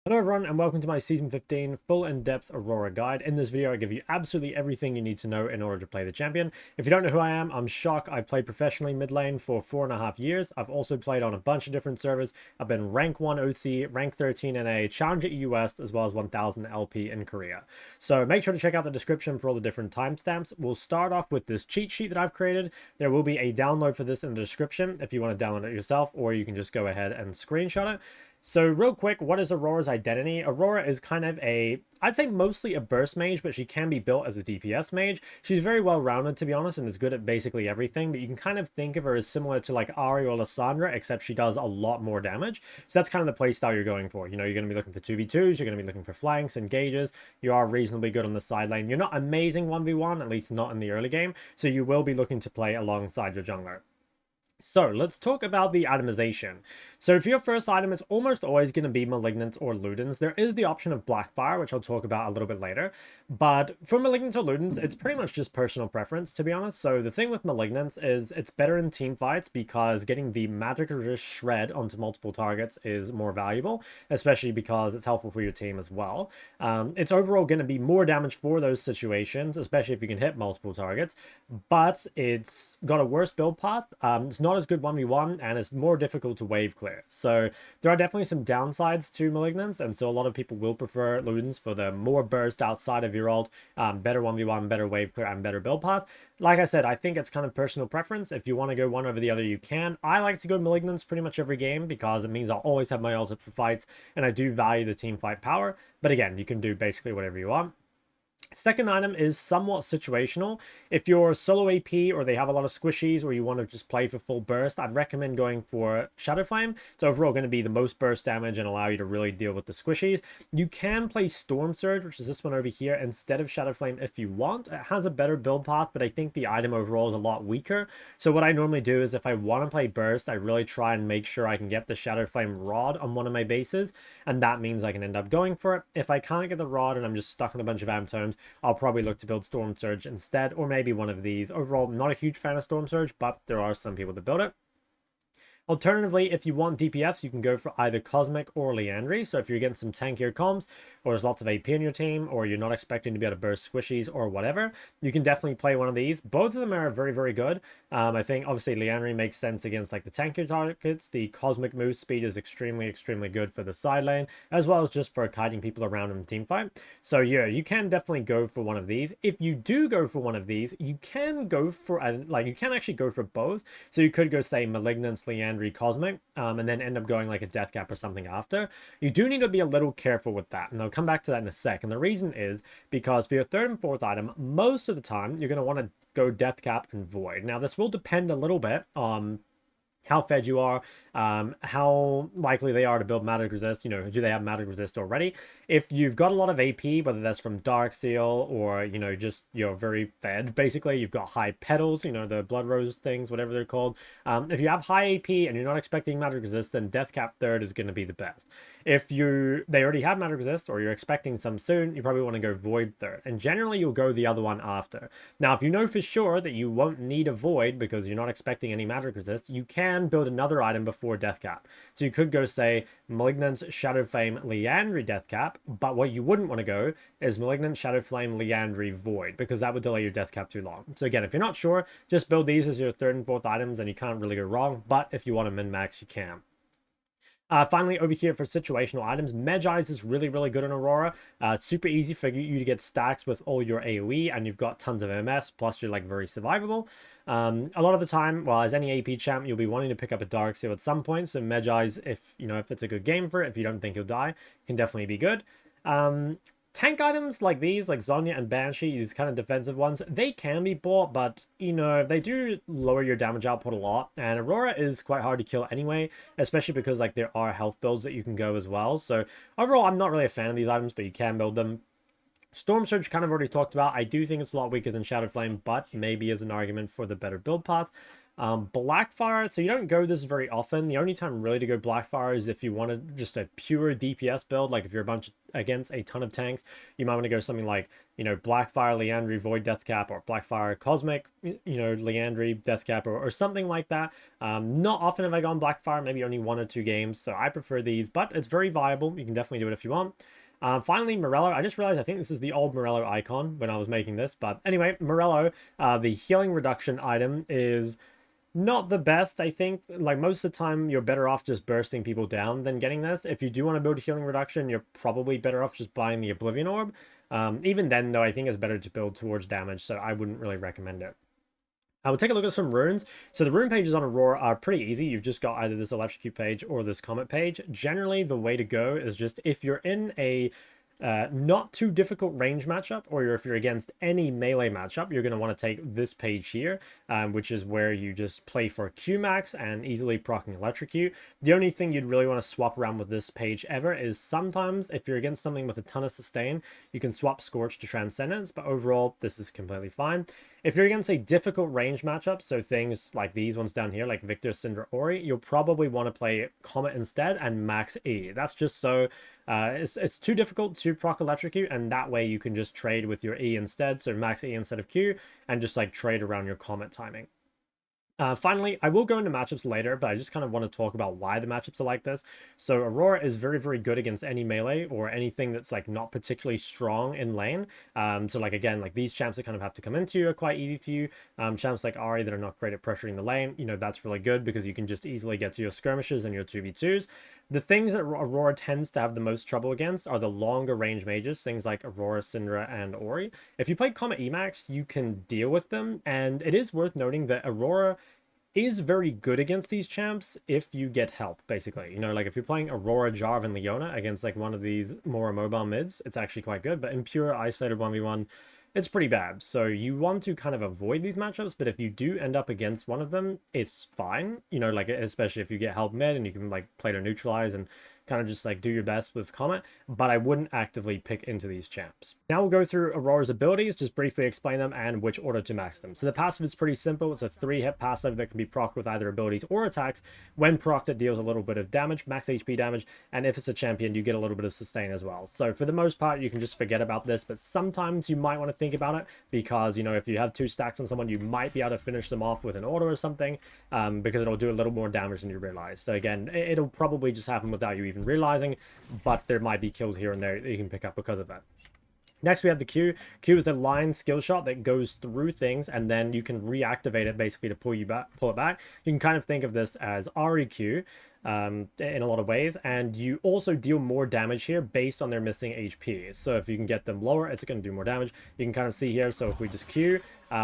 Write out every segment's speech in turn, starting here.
Hello everyone and welcome to my Season 15 full in-depth Aurora guide. In this video I give you absolutely everything you need to know in order to play the champion. If you don't know who I am, I'm Shok. I played professionally mid lane for 4.5 years. I've also played on a bunch of different servers. I've been rank 1 OC, rank 13 NA, Challenger EU West, as well as 1000 LP in Korea. So make sure to check out the description for all the different timestamps. We'll start off with this cheat sheet that I've created. There will be a download for this in the description if you want to download it yourself, or you can just go ahead and screenshot it. So real quick, what is Aurora's identity? Aurora is kind of I'd say mostly a burst mage, but she can be built as a DPS mage. She's very well rounded, to be honest, and is good at basically everything, but you can kind of think of her as similar to like Ari or Lissandra, except she does a lot more damage. So that's kind of the playstyle you're going for. You know, you're going to be looking for 2v2s, you're going to be looking for flanks, engages. You are reasonably good on the side lane. You're not amazing 1v1, at least not in the early game, so you will be looking to play alongside your jungler. So let's talk about the itemization. So for your first item, it's almost always going to be Malignant or Ludens. There is the option of Blackfire, which I'll talk about a little bit later. But for Malignant or Ludens, it's pretty much just personal preference, to be honest. So the thing with Malignants is it's better in team fights because getting the magic resist shred onto multiple targets is more valuable, especially because it's helpful for your team as well. It's overall going to be more damage for those situations, especially if you can hit multiple targets. But it's got a worse build path. It's not as good 1v1 and it's more difficult to wave clear. So there are definitely some downsides to Malignance, and so a lot of people will prefer Ludens for the more burst outside of your ult, better 1v1, better wave clear, and better build path. Like I said, I think it's kind of personal preference. If you want to go one over the other, you can. I like to go Malignance pretty much every game because it means I'll always have my ult up for fights, and I do value the team fight power. But again, you can do basically whatever you want. Second item is somewhat situational. If you're solo AP or they have a lot of squishies or you want to just play for full burst, I'd recommend going for Shadow Flame. It's overall going to be the most burst damage and allow you to really deal with the squishies. You can play Storm Surge, which is this one over here, instead of Shadow Flame if you want. It has a better build path, but I think the item overall is a lot weaker. So what I normally do is if I want to play burst, I really try and make sure I can get the Shadow Flame rod on one of my bases, and that means I can end up going for it. If I can't get the rod and I'm just stuck on a bunch of amp tomes, I'll probably look to build Storm Surge instead, or maybe one of these. Overall, not a huge fan of Storm Surge, but there are some people that build it. Alternatively, if you want DPS, you can go for either Cosmic or Liandry. So if you're getting some tankier comms, or there's lots of AP in your team, or you're not expecting to be able to burst squishies or whatever, you can definitely play one of these. Both of them are very, very good. I think obviously Liandry makes sense against like the tankier targets. The Cosmic move speed is extremely, extremely good for the side lane, as well as just for kiting people around in the team fight. So yeah, you can definitely go for one of these. If you do go for one of these, you can go for you can actually go for both. So you could go say Malignance, Liandry, Cosmic, and then end up going like a death cap or something after. You do need to be a little careful with that, and I'll come back to that in a sec. And the reason is because for your third and fourth item, most of the time you're going to want to go death cap and void. Now this will depend a little bit on how fed you are, how likely they are to build magic resist. You know, do they have magic resist already? If you've got a lot of AP, whether that's from Darksteel or, you know, just you're very fed, basically, you've got high petals, you know, the blood rose things, whatever they're called. If you have high AP and you're not expecting magic resist, then death cap third is going to be the best. If they already have magic resist or you're expecting some soon, you probably want to go void third, and generally you'll go the other one after. Now, if you know for sure that you won't need a void because you're not expecting any magic resist, you can build another item before death cap. So you could go say Malignant, Shadow Flame, Liandry death cap, but what you wouldn't want to go is Malignant, Shadow Flame, Liandry void, because that would delay your death cap too long. So again, if you're not sure, just build these as your third and fourth items and you can't really go wrong, but if you want to min-max, you can. Finally, over here for situational items, Medjai's is really, really good in Aurora. It's super easy for you to get stacks with all your AoE, and you've got tons of MS, plus you're like very survivable. A lot of the time, well, as any AP champ, you'll be wanting to pick up a Darksteel at some point, so Medjai's, if it's a good game for it, if you don't think you'll die, can definitely be good. Tank items like these, like Zonya and Banshee, these kind of defensive ones, they can be bought, but, you know, they do lower your damage output a lot, and Aurora is quite hard to kill anyway, especially because, like, there are health builds that you can go as well. So, overall, I'm not really a fan of these items, but you can build them. Storm Surge kind of already talked about. I do think it's a lot weaker than Shadow Flame, but maybe as an argument for the better build path. Blackfire, so you don't go this very often. The only time really to go Blackfire is if you wanted just a pure DPS build, like if you're against a ton of tanks, you might want to go something like, you know, Blackfire, Liandry, Void Deathcap, or Blackfire, Cosmic, you know, Liandry, Deathcap, or something like that. Not often have I gone Blackfire, maybe only 1 or 2 games, so I prefer these, but it's very viable. You can definitely do it if you want. Finally, Morello. I just realized I think this is the old Morello icon when I was making this. But anyway, Morello, the healing reduction item is not the best, I think. Like, most of the time, you're better off just bursting people down than getting this. If you do want to build healing reduction, you're probably better off just buying the Oblivion Orb. Even then, though, I think it's better to build towards damage, so I wouldn't really recommend it. I will take a look at some runes. So the rune pages on Aurora are pretty easy. You've just got either this electrocute page or this comet page. Generally, the way to go is just if you're in a not too difficult range matchup, or if you're against any melee matchup, you're going to want to take this page here, which is where you just play for Qmax and easily proccing electrocute. The only thing you'd really want to swap around with this page ever is sometimes if you're against something with a ton of sustain, you can swap Scorch to Transcendence, but overall this is completely fine. If you're against a difficult range matchup, so things like these ones down here, like Victor, Syndra, Ori, you'll probably want to play Comet instead and max E. That's just so it's too difficult to proc electrocute, and that way you can just trade with your E instead, so max E instead of Q, and just like trade around your Comet timing. Finally, I will go into matchups later, but I just kind of want to talk about why the matchups are like this. So Aurora is very, very good against any melee or anything that's like not particularly strong in lane. So like, again, like these champs that kind of have to come into you are quite easy for you. Champs like Ahri that are not great at pressuring the lane, you know, that's really good because you can just easily get to your skirmishes and your 2v2s. The things that Aurora tends to have the most trouble against are the longer range mages, things like Aurora, Syndra, and Ori. If you play Comet Emax, you can deal with them, and it is worth noting that Aurora is very good against these champs if you get help, basically. You know, like if you're playing Aurora, Jarv, and Leona against like one of these more mobile mids, it's actually quite good, but in pure isolated 1v1, it's pretty bad. So you want to kind of avoid these matchups, but if you do end up against one of them, it's fine. You know, like especially if you get help mid and you can like play to neutralize and kind of just like do your best with Comet, but I wouldn't actively pick into these champs. Now we'll go through Aurora's abilities, just briefly explain them and which order to max them. So the passive is pretty simple. It's a 3-hit passive that can be procced with either abilities or attacks. When procced, it deals a little bit of damage, max HP damage, and if it's a champion, you get a little bit of sustain as well. So for the most part, you can just forget about this, but sometimes you might want to think about it because, you know, if you have 2 stacks on someone, you might be able to finish them off with an order or something, because it'll do a little more damage than you realize. So again, it'll probably just happen without you even realizing, but there might be kills here and there that you can pick up because of that. Next, we have the Q. Q is a line skill shot that goes through things, and then you can reactivate it basically to pull it back. You can kind of think of this as REQ in a lot of ways, and you also deal more damage here based on their missing HP. So if you can get them lower, it's going to do more damage. You can kind of see here, so if we just Q,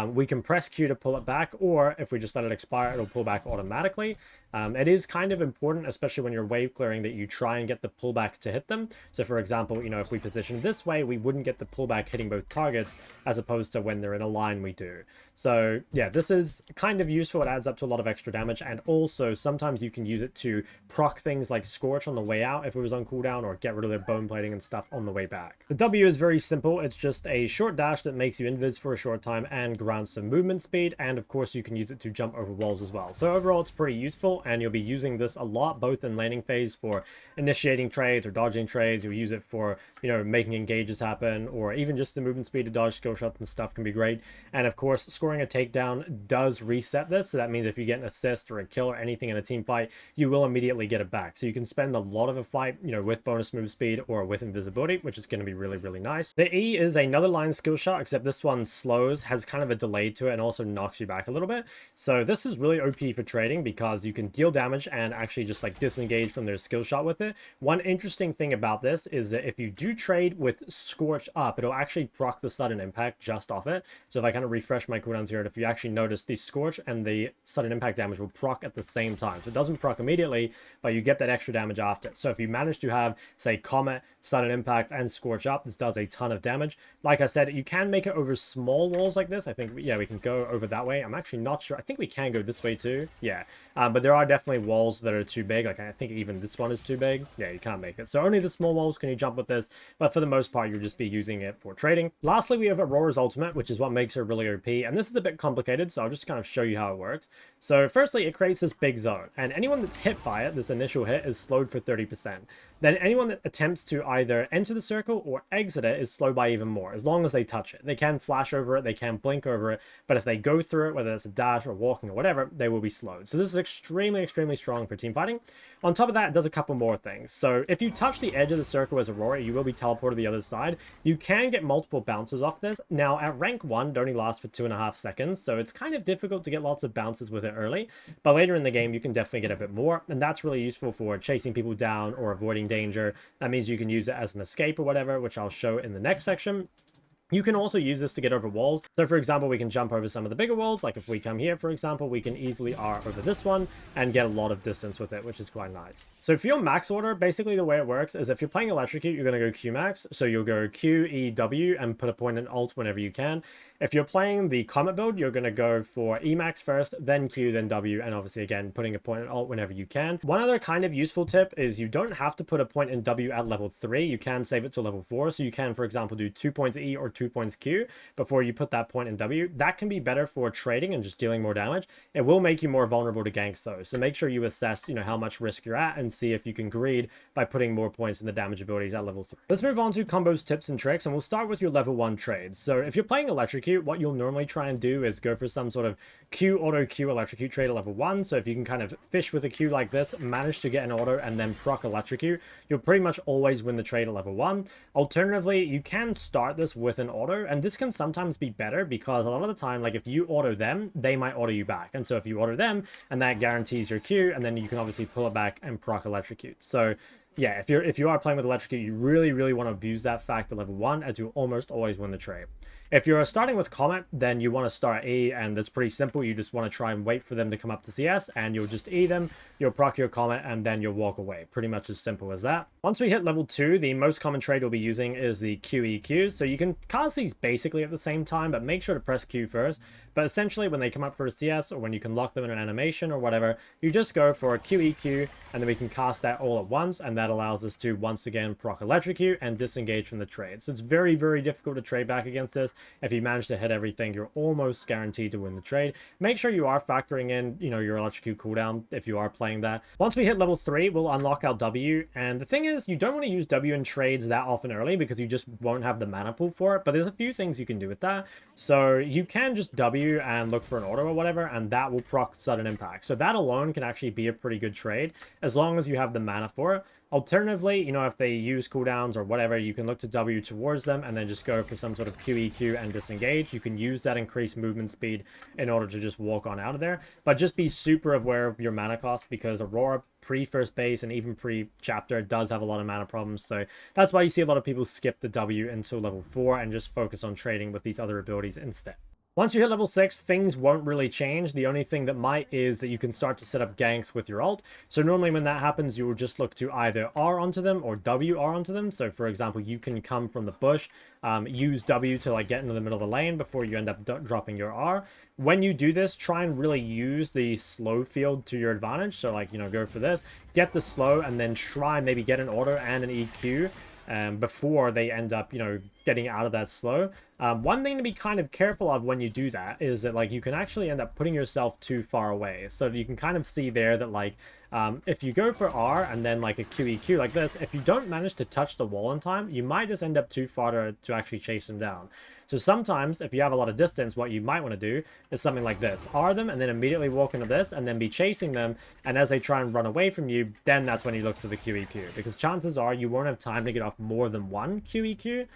we can press Q to pull it back, or if we just let it expire, it'll pull back automatically. It is kind of important, especially when you're wave clearing, that you try and get the pullback to hit them. So for example, you know, if we position this way, we wouldn't get the pullback hitting both targets, as opposed to when they're in a line we do. So yeah, this is kind of useful. It adds up to a lot of extra damage, and also sometimes you can use it to proc things like Scorch on the way out if it was on cooldown, or get rid of their bone plating and stuff on the way back. The W is very simple. It's just a short dash that makes you invis for a short time and grants some movement speed, and of course you can use it to jump over walls as well. So overall it's pretty useful, and you'll be using this a lot both in laning phase for initiating trades or dodging trades. You'll use it for, you know, making engages happen, or even just the movement speed to dodge skill shots and stuff can be great. And of course scoring a takedown does reset this, so that means if you get an assist or a kill or anything in a team fight, you will immediately get it back. So you can spend a lot of a fight, you know, with bonus move speed or with invisibility, which is going to be really, really nice. The E is another line skill shot, except this one slows, has kind of a delay to it, and also knocks you back a little bit. So this is really OP for trading because you can deal damage and actually just like disengage from their skill shot with it. One interesting thing about this is that if you do trade with Scorch up, it'll actually proc the sudden impact just off it. So if I kind of refresh my cooldowns here, if you actually notice, the Scorch and the sudden impact damage will proc at the same time. So it doesn't proc immediately, but you get that extra damage after. So if you manage to have, say, Comet, sudden impact, and Scorch up, this does a ton of damage. Like I said, you can make it over small walls like this. I think, yeah, we can go over that way. I'm actually not sure. I think we can go this way too. Yeah. But there are definitely walls that are too big. Like, I think even this one is too big. Yeah, you can't make it. So only the small walls can you jump with this. But for the most part, you'll just be using it for trading. Lastly, we have Aurora's ultimate, which is what makes her really OP. And this is a bit complicated, so I'll just kind of show you how it works. So firstly, it creates this big zone. And anyone that's hit by it, this initial hit, is slowed for 30%. Then anyone that attempts to either enter the circle or exit it is slowed by even more, as long as they touch it. They can flash over it, they can blink over it, but if they go through it, whether it's a dash or walking or whatever, they will be slowed. So this is extremely, extremely strong for team fighting. On top of that, it does a couple more things. So if you touch the edge of the circle as Aurora, you will be teleported to the other side. You can get multiple bounces off this. Now, at rank 1, it only lasts for 2.5 seconds, so it's kind of difficult to get lots of bounces with it early, but later in the game, you can definitely get a bit more, and that's really useful for chasing people down or avoiding danger. That means you can use it as an escape or whatever, which I'll show in the next section. You can also use this to get over walls. So for example, we can jump over some of the bigger walls. Like if we come here, for example, we can easily R over this one and get a lot of distance with it, which is quite nice. So for your max order, basically the way it works is if you're playing Electrocute, you're going to go Q max. So you'll go Q, E, W and put a point in alt whenever you can. If you're playing the Comet build, you're going to go for E max first, then Q, then W, and obviously again, putting a point in alt whenever you can. One other kind of useful tip is you don't have to put a point in W at level 3. You can save it to level 4. So you can, for example, do 2 points E or 2 points Q before you put that point in W. That can be better for trading and just dealing more damage. It will make you more vulnerable to ganks though. So make sure you assess, how much risk you're at and see if you can greed by putting more points in the damage abilities at level 3. Let's move on to combos, tips, and tricks, and we'll start with your level 1 trades. So if you're playing Electrocute, what you'll normally try and do is go for some sort of Q auto Q Electrocute trade at level 1. So if you can kind of fish with a Q like this, manage to get an auto and then proc Electrocute, you'll pretty much always win the trade at level 1. Alternatively, you can start this with an auto, and this can sometimes be better because a lot of the time, like if you auto them, they might auto you back. And so if you auto them, and that guarantees your Q, and then you can obviously pull it back and proc Electrocute. So yeah, if you are playing with Electrocute, you really want to abuse that fact at level 1, as you almost always win the trade. If you're starting with Comet, then you want to start E, and that's pretty simple. You just want to try and wait for them to come up to CS, and you'll just E them, you'll proc your Comet, and then you'll walk away. Pretty much as simple as that. Once we hit level 2, the most common trade we'll be using is the QEQ. So you can cast these basically at the same time, but make sure to press Q first. But essentially, when they come up for a CS, or when you can lock them in an animation or whatever, you just go for a QEQ, and then we can cast that all at once, and that allows us to, once again, proc Electrocute and disengage from the trade. So it's very difficult to trade back against this. If you manage to hit everything, you're almost guaranteed to win the trade. Make sure you are factoring in, your Electrocute cooldown if you are playing that. Once we hit level 3, we'll unlock our W, and the thing is, you don't want to use W in trades that often early because you just won't have the mana pool for it, but there's a few things you can do with that. So you can just W and look for an auto or whatever, and that will proc sudden impact. So that alone can actually be a pretty good trade as long as you have the mana for it. Alternatively, if they use cooldowns or whatever, you can look to W towards them and then just go for some sort of QEQ and disengage. You can use that increased movement speed in order to just walk on out of there. But just be super aware of your mana cost, because Aurora pre-first base and even pre-chapter does have a lot of mana problems. So that's why you see a lot of people skip the W until level 4 and just focus on trading with these other abilities instead. Once you hit level 6, things won't really change. The only thing that might is that you can start to set up ganks with your ult. So normally when that happens, you will just look to either R onto them or W R onto them. So for example, you can come from the bush, use W to get into the middle of the lane before you end up dropping your R. When you do this, try and really use the slow field to your advantage. So go for this, get the slow, and then try and maybe get an auto and an EQ before they end up, getting out of that slow. One thing to be kind of careful of when you do that is that you can actually end up putting yourself too far away. So you can kind of see there that if you go for R and then a QEQ like this, if you don't manage to touch the wall in time, you might just end up too far to actually chase them down. So sometimes if you have a lot of distance, what you might want to do is something like this. R them and then immediately walk into this and then be chasing them. And as they try and run away from you, then that's when you look for the QEQ. Because chances are you won't have time to get off more than one QEQ.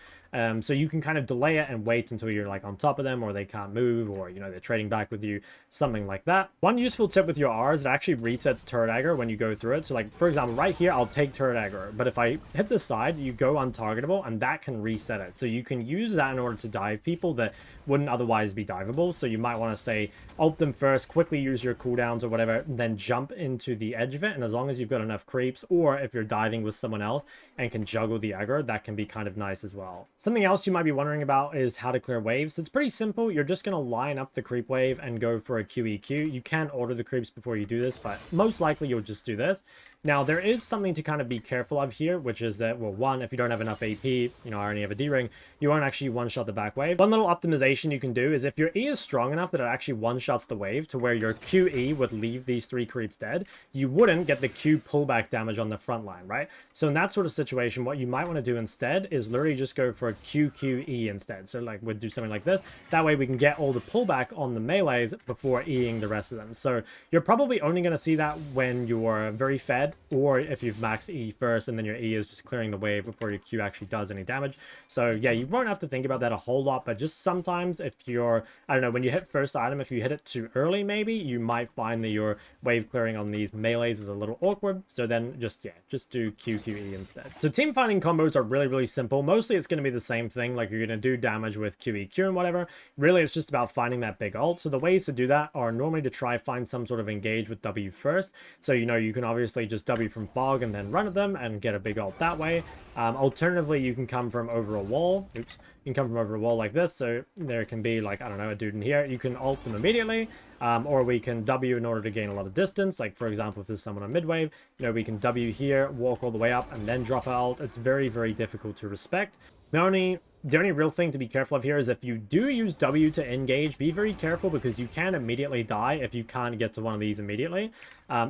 So you can kind of delay it and wait until you're on top of them, or they can't move, or they're trading back with you, something like that. One useful tip with your R is it actually resets turret aggro when you go through it. So for example, right here, I'll take turret aggro, but if I hit this side, you go untargetable, and that can reset it. So you can use that in order to dive people that wouldn't otherwise be diveable. So you might want to say ult them first, quickly use your cooldowns or whatever, then jump into the edge of it. And as long as you've got enough creeps, or if you're diving with someone else and can juggle the aggro, that can be kind of nice as well. Something else you might be wondering about is how to clear waves. It's pretty simple. You're just going to line up the creep wave and go for a QEQ. You can order the creeps before you do this, but most likely you'll just do this. Now, there is something to kind of be careful of here, which is that, well, one, if you don't have enough AP, you know, I only have a D-ring, you won't actually one-shot the back wave. One little optimization you can do is if your E is strong enough that it actually one-shots the wave to where your QE would leave these 3 creeps dead, you wouldn't get the Q pullback damage on the front line, right? So in that sort of situation, what you might want to do instead is literally just go for a QQE instead. So like we'd do something like this. That way we can get all the pullback on the melees before Eing the rest of them. So you're probably only going to see that when you're very fed, or if you've maxed E first and then your E is just clearing the wave before your Q actually does any damage. So yeah, you won't have to think about that a whole lot, but just sometimes if you're, I don't know, when you hit first item, if you hit it too early maybe, you might find that your wave clearing on these melees is a little awkward. So then just do QQE instead. So team fighting combos are really, really simple. Mostly it's going to be the same thing, like you're going to do damage with QEQ and whatever. Really, it's just about finding that big ult. So the ways to do that are normally to try find some sort of engage with W first. So, you know, you can obviously just W from fog and then run at them and get a big ult that way. Alternatively, you can come from over a wall. Oops. You can come from over a wall like this. So there can be like, I don't know, a dude in here. You can ult them immediately. Or we can W in order to gain a lot of distance. Like, for example, if there's someone on mid-wave, you know, we can W here, walk all the way up, and then drop an ult. It's very, very difficult to respect. The only real thing to be careful of here is if you do use W to engage, be very careful because you can immediately die if you can't get to one of these immediately.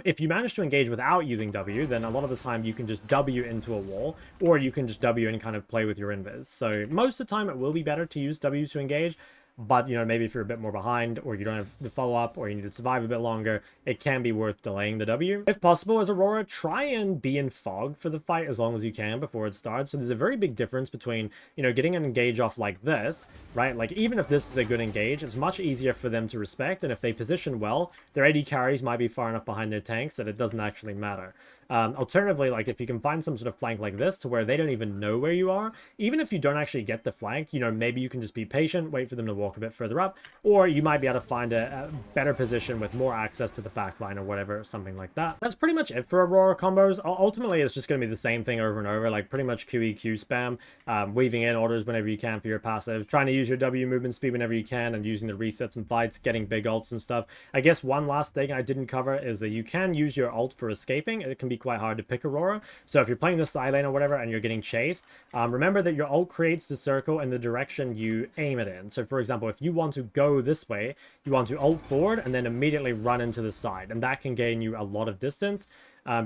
If you manage to engage without using W, then a lot of the time you can just W into a wall, or you can just W and kind of play with your invis. So most of the time it will be better to use W to engage. But, you know, maybe if you're a bit more behind or you don't have the follow-up or you need to survive a bit longer, it can be worth delaying the W. If possible, as Aurora, try and be in fog for the fight as long as you can before it starts. So there's a very big difference between, you know, getting an engage off like this, right? Like, even if this is a good engage, it's much easier for them to respect. And if they position well, their AD carries might be far enough behind their tanks that it doesn't actually matter. Alternatively, like if you can find some sort of flank like this to where they don't even know where you are, even if you don't actually get the flank, you know, maybe you can just be patient, wait for them to walk a bit further up, or you might be able to find a better position with more access to the back line or whatever, something like that. That's pretty much it for Aurora combos. Ultimately, it's just going to be the same thing over and over, like pretty much QEQ spam, weaving in orders whenever you can for your passive, trying to use your W movement speed whenever you can, and using the resets and fights, getting big ults and stuff. I guess one last thing I didn't cover is that you can use your ult for escaping. It can be quite hard to pick Aurora. So if you're playing the side lane or whatever and you're getting chased, remember that your ult creates the circle in the direction you aim it in. So for example, if you want to go this way, you want to ult forward and then immediately run into the side, and that can gain you a lot of distance.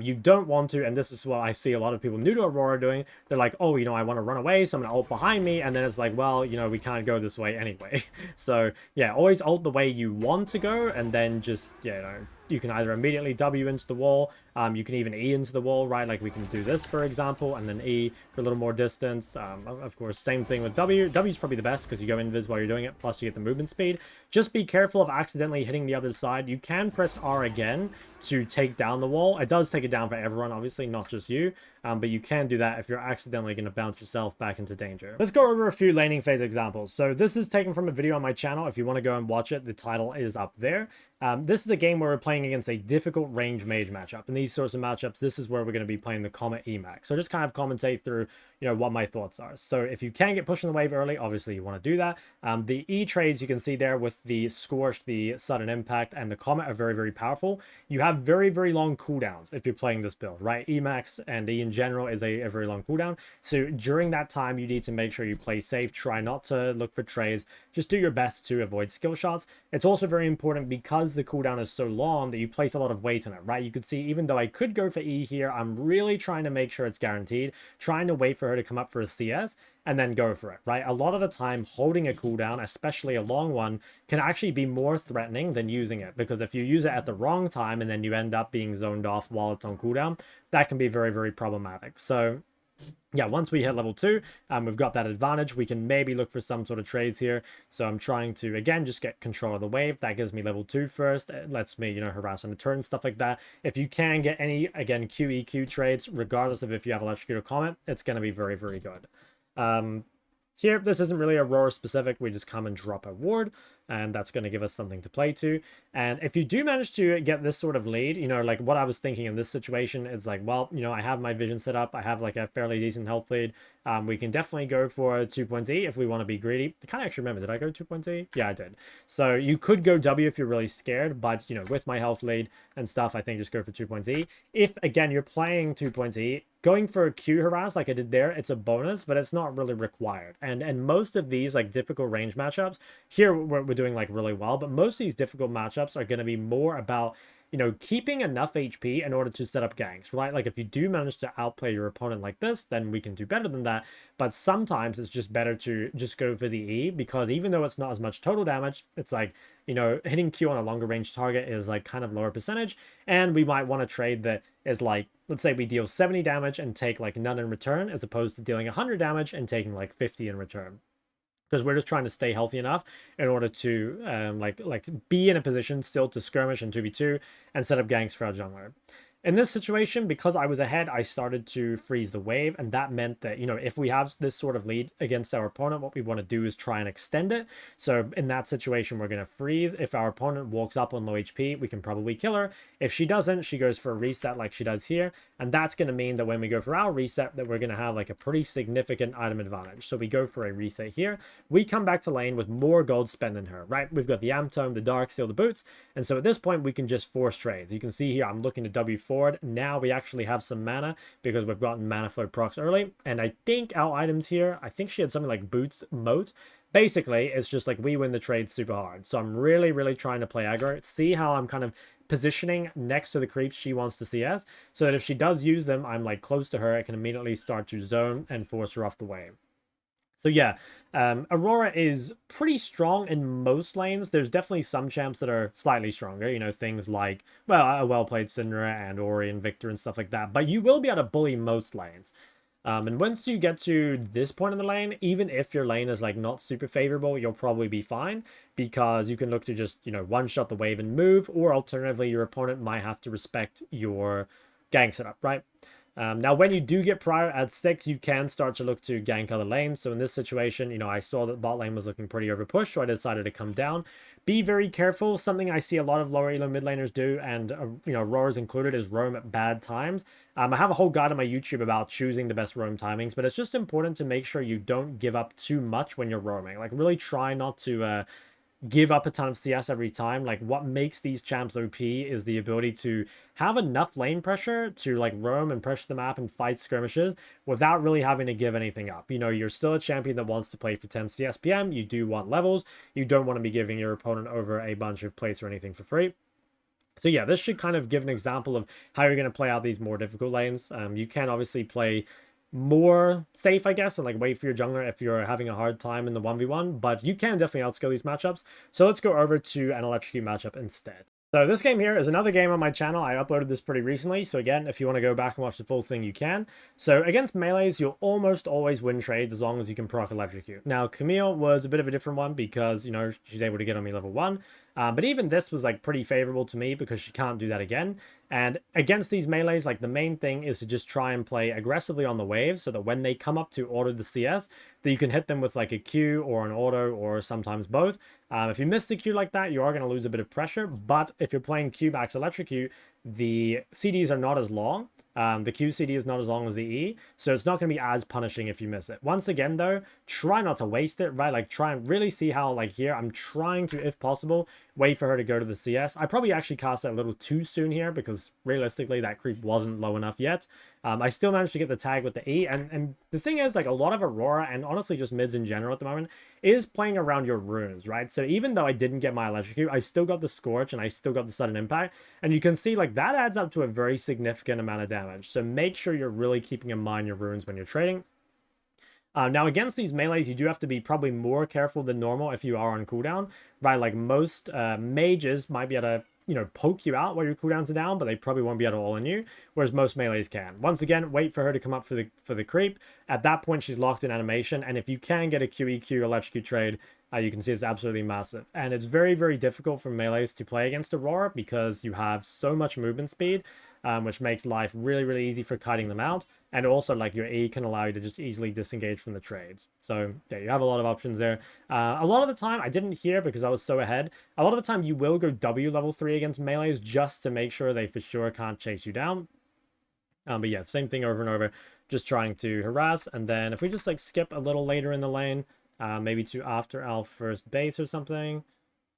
You don't want to, and this is what I see a lot of people new to Aurora doing, they're like, oh, you know, I want to run away, so I'm going to ult behind me, and then it's like, well, you know, we can't go this way anyway. So, yeah, always ult the way you want to go, and then just, you know, you can either immediately W into the wall, you can even E into the wall, right? Like we can do this, for example, and then E for a little more distance. Of course, same thing with W. W is probably the best because you go invis while you're doing it, plus you get the movement speed. Just be careful of accidentally hitting the other side. You can press R again to take down the wall. It does take it down for everyone, obviously, not just you. But you can do that if you're accidentally going to bounce yourself back into danger. Let's go over a few laning phase examples. So this is taken from a video on my channel. If you want to go and watch it, the title is up there. This is a game where we're playing against a difficult range mage matchup. In these sorts of matchups, this is where we're going to be playing the Comet Emax. So just kind of commentate through, you know, what my thoughts are. So if you can get pushed in the wave early, obviously you want to do that. The E trades you can see there with the Scorch, the Sudden Impact, and the Comet are very, very powerful. You have very, very long cooldowns if you're playing this build, right? Emax and E in general is a very long cooldown. So during that time, you need to make sure you play safe. Try not to look for trades. Just do your best to avoid skill shots. It's also very important because the cooldown is so long that you place a lot of weight on it, right? You could see, even though I could go for E here, I'm really trying to make sure it's guaranteed, trying to wait for her to come up for a CS and then go for it, right? A lot of the time, holding a cooldown, especially a long one, can actually be more threatening than using it, because if you use it at the wrong time and then you end up being zoned off while it's on cooldown, that can be very, very problematic. So yeah, once we hit level 2, we've got that advantage. We can maybe look for some sort of trades here. So I'm trying to, again, just get control of the wave. That gives me level 2 first. It lets me, you know, harass on the turn, stuff like that. If you can get any, again, QEQ trades, regardless of if you have Electrocutor Comet, it's going to be very, very good. Here, this isn't really Aurora specific. We just come and drop a ward, and that's going to give us something to play to. And if you do manage to get this sort of lead, you know, like what I was thinking in this situation is like, well, you know, I have my vision set up. I have like a fairly decent health lead. We can definitely go for 2.E if we want to be greedy. I can't actually remember. Did I go 2.E? Yeah, I did. So you could go W if you're really scared, but, you know, with my health lead and stuff, I think just go for 2.E. If, again, you're playing 2.E, going for a Q harass like I did there, it's a bonus, but it's not really required. And most of these like difficult range matchups, here we're doing like really well, but most of these difficult matchups are going to be more about, you know, keeping enough HP in order to set up ganks, right? Like if you do manage to outplay your opponent like this, then we can do better than that. But sometimes it's just better to just go for the E, because even though it's not as much total damage, it's like, you know, hitting Q on a longer range target is like kind of lower percentage. And we might want to trade that is like, let's say we deal 70 damage and take like none in return, as opposed to dealing 100 damage and taking like 50 in return. Because we're just trying to stay healthy enough in order to like be in a position still to skirmish and 2v2 and set up ganks for our jungler. In this situation, because I was ahead, I started to freeze the wave, and that meant that, you know, if we have this sort of lead against our opponent, what we want to do is try and extend it. So in that situation, we're going to freeze. If our opponent walks up on low HP, we can probably kill her. If she doesn't, she goes for a reset like she does here, and that's going to mean that when we go for our reset, that we're going to have like a pretty significant item advantage. So we go for a reset here. We come back to lane with more gold spent than her, right? We've got the Am Tome, the Dark Seal, the boots, and so at this point, we can just force trades. You can see here, I'm looking to W forward. Now we actually have some mana because we've gotten mana flow procs early. And I think our items here, I think she had something like boots moat. Basically, it's just like we win the trade super hard. So I'm really, really trying to play aggro. See how I'm kind of positioning next to the creeps she wants to CS, so that if she does use them, I'm like close to her. I can immediately start to zone and force her off the wave. So yeah, Aurora is pretty strong in most lanes. There's definitely some champs that are slightly stronger, you know, things like, well, a well-played Syndra and Ori and Victor and stuff like that. But you will be able to bully most lanes. And once you get to this point in the lane, even if your lane is like not super favorable, you'll probably be fine, because you can look to just, you know, one-shot the wave and move, or alternatively, your opponent might have to respect your gank setup, right? Now, when you do get prior at 6, you can start to look to gank other lanes. So in this situation, you know, I saw that bot lane was looking pretty overpushed, so I decided to come down. Be very careful. Something I see a lot of lower elo mid laners do, and, you know, Aurora's included, is roam at bad times. I have a whole guide on my YouTube about choosing the best roam timings, but it's just important to make sure you don't give up too much when you're roaming. Like, really try not to give up a ton of CS every time. Like, what makes these champs OP is the ability to have enough lane pressure to like roam and pressure the map and fight skirmishes without really having to give anything up. You know, you're still a champion that wants to play for 10 CS PM. You do want levels. You don't want to be giving your opponent over a bunch of plates or anything for free. So yeah, this should kind of give an example of how you're going to play out these more difficult lanes. You can obviously play more safe, I guess, and like wait for your jungler if you're having a hard time in the 1v1, but you can definitely outskill these matchups. So let's go over to an electrocute matchup instead. So this game here is another game on my channel. I uploaded this pretty recently, so again, if you want to go back and watch the full thing, you can. So against melees, you'll almost always win trades as long as you can proc electrocute. Now, Camille was a bit of a different one because, you know, she's able to get on me level 1. But even this was like pretty favorable to me because she can't do that again. And against these melees, like the main thing is to just try and play aggressively on the waves so that when they come up to auto the CS, that you can hit them with like a Q or an auto or sometimes both. If you miss the Q like that, you are going to lose a bit of pressure. But if you're playing Q max electrocute, the CDs are not as long. The Q CD is not as long as the E, so it's not going to be as punishing if you miss it. Once again, though, try not to waste it, right? Like, try and really see how, like, here, I'm trying to, if possible, wait for her to go to the CS. I probably actually cast it a little too soon here because, realistically, that creep wasn't low enough yet. I still managed to get the tag with the E, and the thing is, like, a lot of Aurora, and honestly just mids in general at the moment, is playing around your runes, right? So even though I didn't get my electrocute, I still got the Scorch, and I still got the sudden impact, and you can see, like, that adds up to a very significant amount of damage. So make sure you're really keeping in mind your runes when you're trading. Now, against these melees, you do have to be probably more careful than normal if you are on cooldown, right? Like, most mages might be able to, you know, poke you out while your cooldowns are down, but they probably won't be able to all in you, whereas most melees can. Once again, wait for her to come up for the creep. At that point, she's locked in animation, and if you can get a QEQ electrocute trade, you can see it's absolutely massive. And it's very, very difficult for melees to play against Aurora because you have so much movement speed. which makes life really, really easy for kiting them out. And also, like, your E can allow you to just easily disengage from the trades. So, yeah, you have a lot of options there. A lot of the time, I didn't hear because I was so ahead. A lot of the time, you will go W level 3 against melees just to make sure they for sure can't chase you down. But yeah, same thing over and over, just trying to harass. And then if we just, like, skip a little later in the lane, maybe to after our first base or something.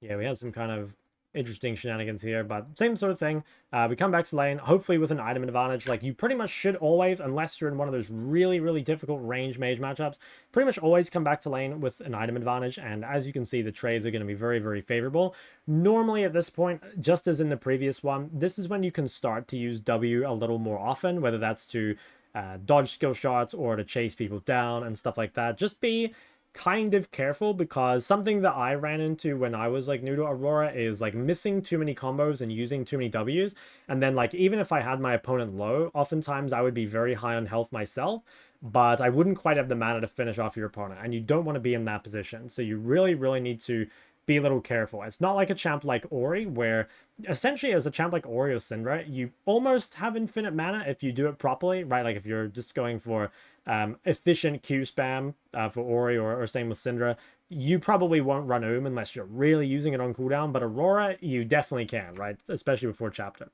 Yeah, we have some kind of interesting shenanigans here, but same sort of thing. We come back to lane, hopefully with an item advantage. Like, you pretty much should always, unless you're in one of those really, really difficult range mage matchups, pretty much always come back to lane with an item advantage. And as you can see, the trades are going to be very, very favorable. Normally at this point, just as in the previous one, this is when you can start to use W a little more often, whether that's to dodge skill shots or to chase people down and stuff like that. Just be kind of careful, because something that I ran into when I was like new to Aurora is like missing too many combos and using too many W's. And then, like, even if I had my opponent low, oftentimes I would be very high on health myself, but I wouldn't quite have the mana to finish off your opponent, and you don't want to be in that position. So you really, really need to be a little careful. It's not like a champ like Ori, where essentially as a champ like Ori or Syndra, you almost have infinite mana if you do it properly, right? Like if you're just going for efficient Q spam for Ori, or same with Syndra, you probably won't run unless you're really using it on cooldown, but Aurora, you definitely can, right? Especially before chapter.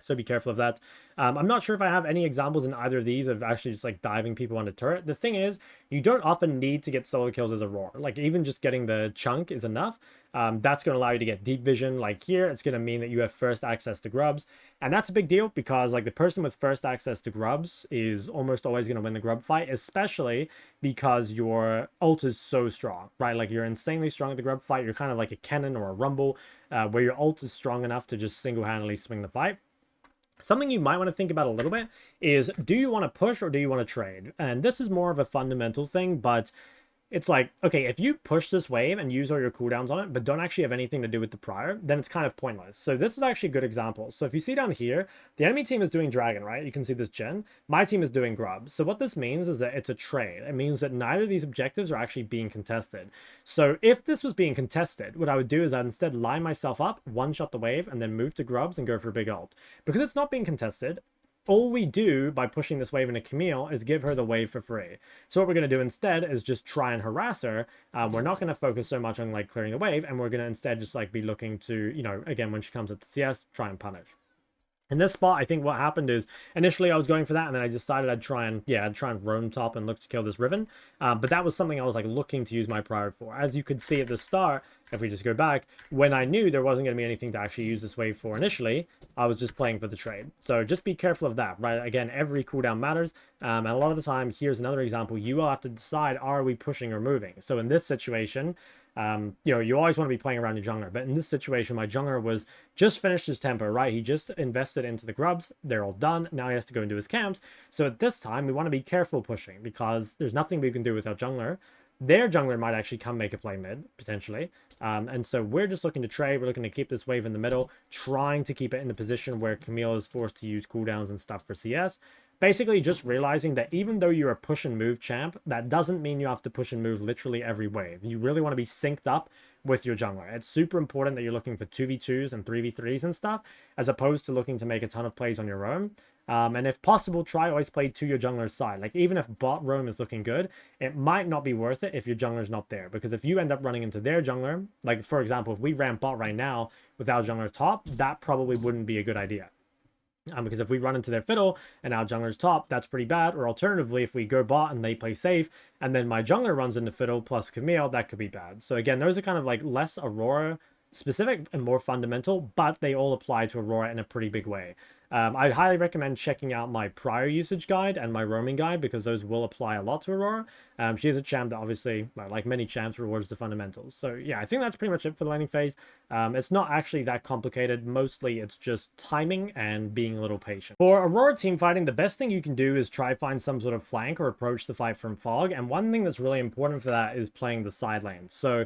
So be careful of that. I'm not sure if I have any examples in either of these of actually just like diving people onto turret. The thing is, you don't often need to get solo kills as Aurora. Like, even just getting the chunk is enough. That's going to allow you to get deep vision. Like here, it's going to mean that you have first access to grubs. And that's a big deal, because like the person with first access to grubs is almost always going to win the grub fight, especially because your ult is so strong, right? Like, you're insanely strong at the grub fight. You're kind of like a Kennen or a Rumble, where your ult is strong enough to just single-handedly swing the fight. Something you might want to think about a little bit is, do you want to push or do you want to trade? And this is more of a fundamental thing, but it's like, okay, if you push this wave and use all your cooldowns on it, but don't actually have anything to do with the prior, then it's kind of pointless. So this is actually a good example. So if you see down here, the enemy team is doing dragon, right? You can see this gen. My team is doing grub. So what this means is that it's a trade. It means that neither of these objectives are actually being contested. So if this was being contested, what I would do is I'd instead line myself up, one-shot the wave, and then move to grubs and go for a big ult. Because it's not being contested, all we do by pushing this wave into Camille is give her the wave for free. So what we're going to do instead is just try and harass her. We're not going to focus so much on like clearing the wave, and we're going to instead just like be looking to, you know, again, when she comes up to CS, try and punish. In this spot, I think what happened is, initially I was going for that, and then I decided I'd try and roam top and look to kill this Riven. But that was something I was like looking to use my prior for. As you could see at the start, if we just go back, when I knew there wasn't going to be anything to actually use this wave for initially, I was just playing for the trade. So just be careful of that, right? Again, every cooldown matters. And a lot of the time, here's another example, you will have to decide, are we pushing or moving? So in this situation, you know, you always want to be playing around your jungler, but in this situation, my jungler was just finished his tempo, right? He just invested into the grubs. They're all done. Now he has to go into his camps. So at this time, we want to be careful pushing, because there's nothing we can do with our jungler. Their jungler might actually come make a play mid, potentially. And so we're just looking to trade. We're looking to keep this wave in the middle, trying to keep it in the position where Camille is forced to use cooldowns and stuff for CS. Basically just realizing that even though you're a push and move champ, that doesn't mean you have to push and move literally every wave. You really want to be synced up with your jungler. It's super important that you're looking for 2v2s and 3v3s and stuff, as opposed to looking to make a ton of plays on your own. And if possible, try always play to your jungler's side. Like, even if bot roam is looking good, it might not be worth it if your jungler's not there. Because if you end up running into their jungler, like for example, if we ran bot right now without jungler top, that probably wouldn't be a good idea. Because if we run into their fiddle and our jungler's top, that's pretty bad. Or alternatively, if we go bot and they play safe, and then my jungler runs into fiddle plus Camille, that could be bad. So again, those are kind of like less Aurora specific and more fundamental, but they all apply to Aurora in a pretty big way. I'd highly recommend checking out my prior usage guide and my roaming guide, because those will apply a lot to Aurora. She is a champ that obviously, like many champs, rewards the fundamentals. So yeah, I think that's pretty much it for the laning phase. It's not actually that complicated. Mostly it's just timing and being a little patient. For Aurora team fighting, the best thing you can do is try find some sort of flank or approach the fight from fog. And one thing that's really important for that is playing the side lane. So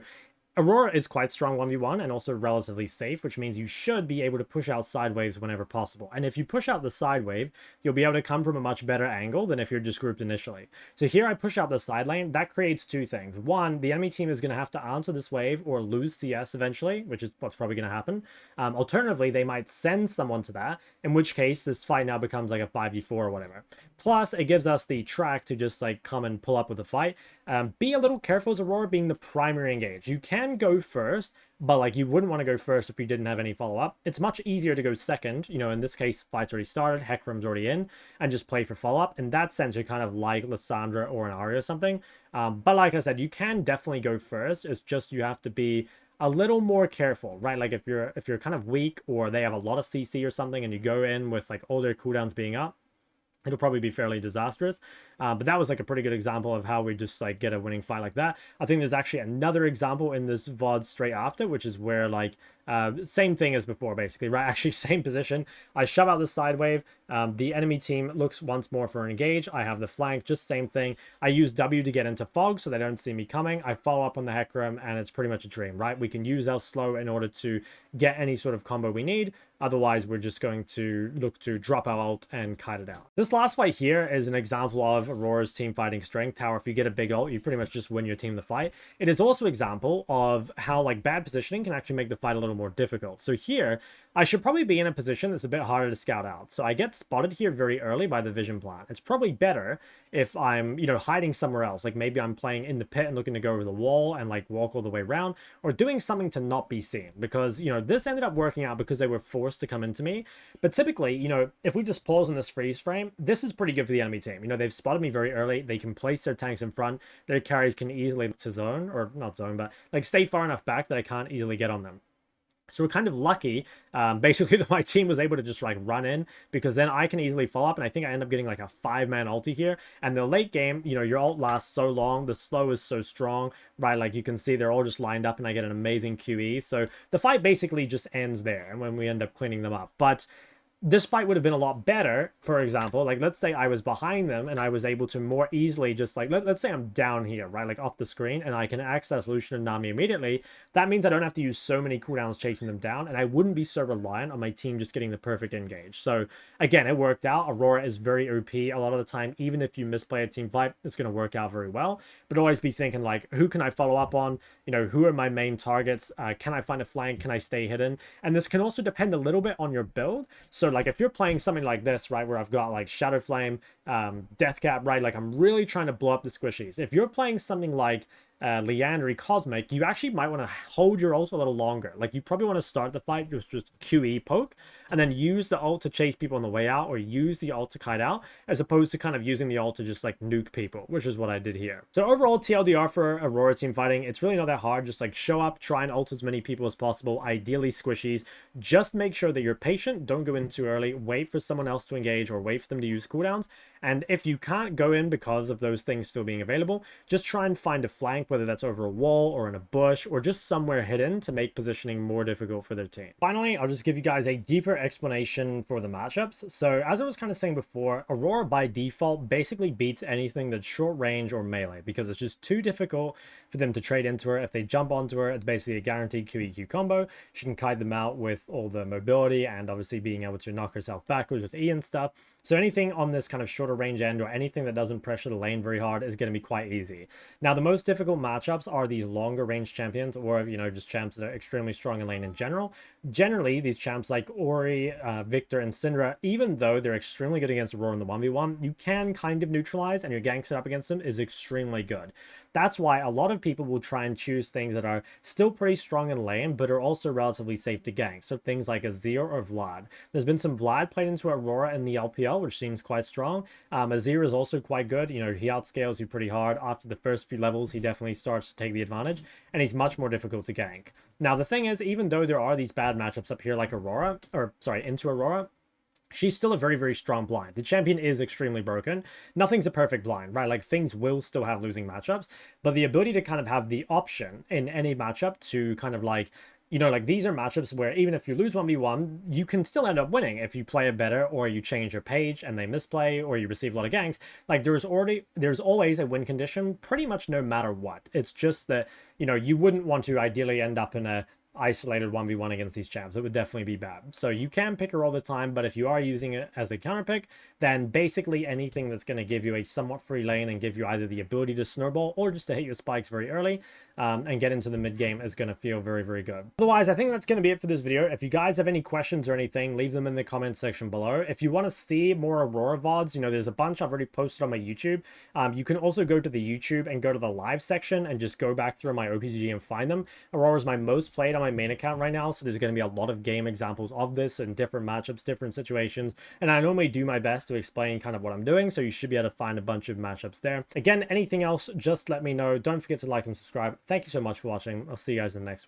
Aurora is quite strong 1v1 and also relatively safe, which means you should be able to push out side waves whenever possible. And if you push out the side wave, you'll be able to come from a much better angle than if you're just grouped initially. So here I push out the side lane. That creates two things. One, the enemy team is going to have to answer this wave or lose CS eventually, which is what's probably going to happen. Alternatively, they might send someone to that, in which case this fight now becomes like a 5v4 or whatever. Plus, it gives us the track to just like come and pull up with the fight. Be a little careful as Aurora being the primary engage. You can go first, but like you wouldn't want to go first if you didn't have any follow-up. It's much easier to go second. You know, in this case, fight's already started, Hecarim's already in, and just play for follow-up. In that sense, you're kind of like Lissandra or an Arya or something. But like I said, you can definitely go first. It's just you have to be a little more careful, right? Like if you're kind of weak or they have a lot of CC or something and you go in with like all their cooldowns being up, it'll probably be fairly disastrous. But that was like a pretty good example of how we just like get a winning fight like that. I think there's actually another example in this VOD straight after, which is where like same thing as before, basically, right? Actually, same position. I shove out the side wave. The enemy team looks once more for an engage. I have the flank, just same thing. I use W to get into fog so they don't see me coming. I follow up on the Hecarim, and it's pretty much a dream, right? We can use our slow in order to get any sort of combo we need. Otherwise, we're just going to look to drop our ult and kite it out. This last fight here is an example of Aurora's team fighting strength, how if you get a big ult, you pretty much just win your team the fight. It is also an example of how like bad positioning can actually make the fight a little more difficult. So here, I should probably be in a position that's a bit harder to scout out. So I get spotted here very early by the vision plant. It's probably better if I'm, you know, hiding somewhere else. Like maybe I'm playing in the pit and looking to go over the wall and like walk all the way around, or doing something to not be seen. Because, you know, this ended up working out because they were forced to come into me. But typically, you know, if we just pause on this freeze frame, this is pretty good for the enemy team. You know, they've spotted me very early. They can place their tanks in front. Their carries can easily to zone, or not zone, but like stay far enough back that I can't easily get on them. So we're kind of lucky, basically, that my team was able to just like run in, because then I can easily follow up, and I think I end up getting like a 5-man ulti here. And the late game, you know, your ult lasts so long, the slow is so strong, right? Like you can see they're all just lined up and I get an amazing QE. So the fight basically just ends there, and when we end up cleaning them up. But this fight would have been a lot better, for example, like let's say I was behind them and I was able to more easily just like, let's say I'm down here, right, like off the screen, and I can access Lucian and Nami immediately. That means I don't have to use so many cooldowns chasing them down, and I wouldn't be so reliant on my team just getting the perfect engage. So again, it worked out. Aurora is very OP a lot of the time. Even if you misplay a team fight, it's going to work out very well. But always be thinking like, who can I follow up on? You know, who are my main targets? Can I find a flank? Can I stay hidden? And this can also depend a little bit on your build. So like if you're playing something like this, right, where I've got like Shadow Flame, Death Cap, right, like I'm really trying to blow up the squishies. If you're playing something like Leandry Cosmic, you actually might want to hold your ult a little longer. Like you probably want to start the fight with just QE poke, and then use the ult to chase people on the way out, or use the ult to kite out, as opposed to kind of using the ult to just like nuke people, which is what I did here. So overall, TLDR for Aurora team fighting, it's really not that hard. Just like show up, try and ult as many people as possible, ideally squishies. Just make sure that you're patient, don't go in too early, wait for someone else to engage or wait for them to use cooldowns. And if you can't go in because of those things still being available, just try and find a flank, whether that's over a wall or in a bush or just somewhere hidden, to make positioning more difficult for their team. Finally, I'll just give you guys a deeper explanation for the matchups. So as I was kind of saying before, Aurora by default basically beats anything that's short range or melee, because it's just too difficult for them to trade into her. If they jump onto her, it's basically a guaranteed QEQ combo. She can kite them out with all the mobility and obviously being able to knock herself backwards with E and stuff. So anything on this kind of shorter range end, or anything that doesn't pressure the lane very hard, is going to be quite easy. Now, the most difficult matchups are these longer range champions, or, you know, just champs that are extremely strong in lane in general. Generally, these champs like Ori, Victor, and Syndra, even though they're extremely good against Aurora in the 1v1, you can kind of neutralize, and your gank set up against them is extremely good. That's why a lot of people will try and choose things that are still pretty strong in lane, but are also relatively safe to gank. So things like Azir or Vlad. There's been some Vlad played into Aurora in the LPL, which seems quite strong. Azir is also quite good. You know, he outscales you pretty hard. After the first few levels, he definitely starts to take the advantage, and he's much more difficult to gank. Now, the thing is, even though there are these bad matchups up here like Aurora, or sorry, into Aurora, she's still a very, very strong blind. The champion is extremely broken. Nothing's a perfect blind, right? Like, things will still have losing matchups, but the ability to kind of have the option in any matchup to kind of like you know, like these are matchups where even if you lose 1v1, you can still end up winning if you play it better, or you change your page and they misplay, or you receive a lot of ganks. Like there's always a win condition pretty much no matter what. It's just that, you know, you wouldn't want to ideally end up in a isolated 1v1 against these champs. It would definitely be bad. So you can pick her all the time, but if you are using it as a counter pick, then basically anything that's going to give you a somewhat free lane and give you either the ability to snowball or just to hit your spikes very early and get into the mid game is going to feel very, very good. Otherwise, I think that's going to be it for this video. If you guys have any questions or anything, leave them in the comment section below. If you want to see more Aurora VODs, you know, there's a bunch I've already posted on my YouTube. You can also go to the YouTube and go to the live section and just go back through my OPG and find them. Aurora is my most played on my main account right now, so there's going to be a lot of game examples of this and different matchups, different situations, and I normally do my best to explain kind of what I'm doing, so you should be able to find a bunch of matchups there. Again, anything else, just let me know. Don't forget to like and subscribe. Thank you so much for watching. I'll see you guys in the next one.